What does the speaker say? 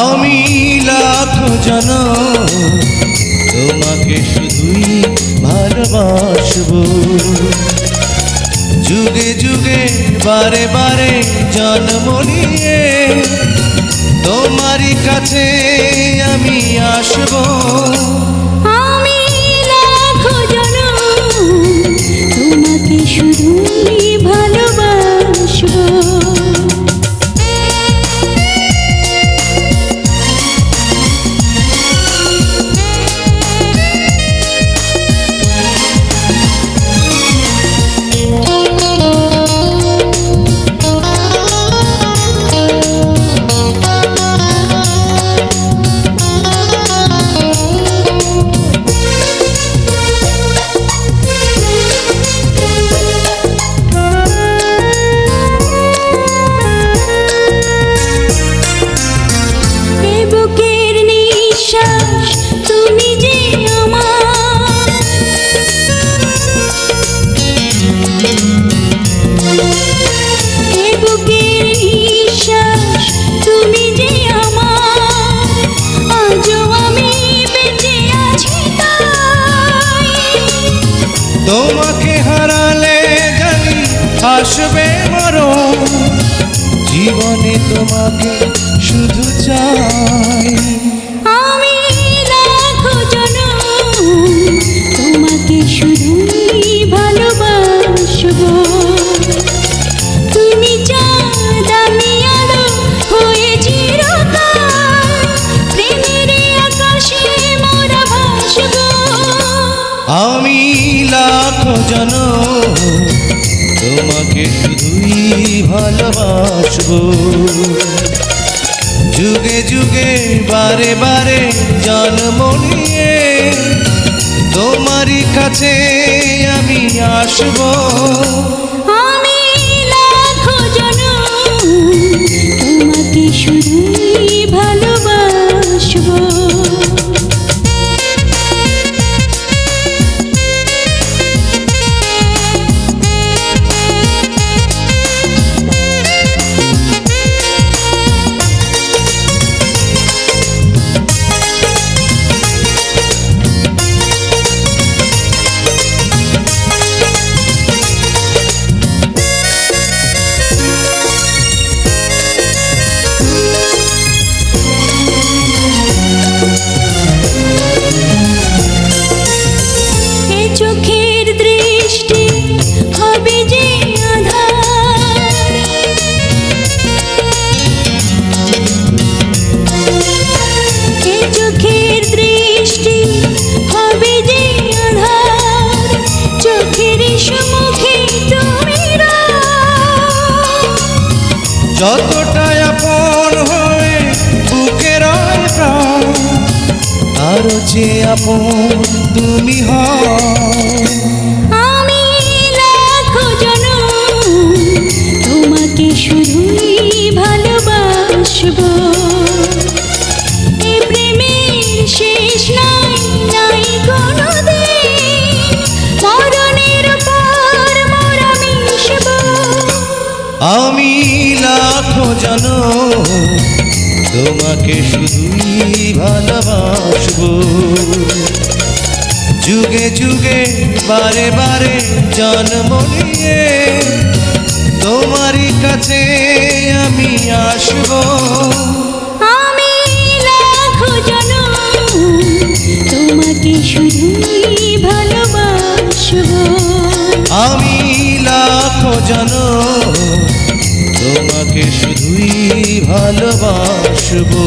আমি লাখো জনম তোমাকে শুধুই ভালোবাসবো। যুগে যুগে বারে বারে জন্ম নিয়ে তোমারই কাছে আমি আসবো। আমি লাখো জনম তোমাকে শুধুই ভালোবাসবো। তোমাকে হারালে জানি আসবে মরণ, জীবনে তোমাকে শুধু চাই। আমি লাখো জনম তোমাকে শুধুই ভালোবাসবো। তুমি চাঁদ আমি আলো হয়ে চিরকাল, প্রেমের আকাশে মোরা ভাসবো। আমি লাখো জনম তোমাকে শুধুই ভালোবাসবো। যুগে যুগে বারে বারে জন্ম নিয়ে তোমারই কাছে আমি আসবো। আমি লাখো জনম তোমাকে শুধুই ভালোবাসবো। চোখের দৃষ্টি হবে যে আধার, এ চোখের দৃষ্টি হবে যে আধার, চোখের সম্মুখে তুমি যতটা আপন হয়ে বুকে রয় প্রাণ, আরো যে আপন তুমি হও। আমি লাখো জনম তোমাকে শুধুই ভালোবাসবো। এ প্রেমের শেষ নাই, নাই কোনো দিন, মরণের পর মোরা মিশবো। আমি লাখো জনম তোমাকে শুধুই ভালোবাসবো। যুগে যুগে বারে বারে জন্ম নিয়ে তোমারই কাছে আমি আসবো। আমি লাখো জনম তোমাকে শুধুই ভালোবাসবো। আমি লাখো জনম তোমাকে শুধুই ভালোবাসবো।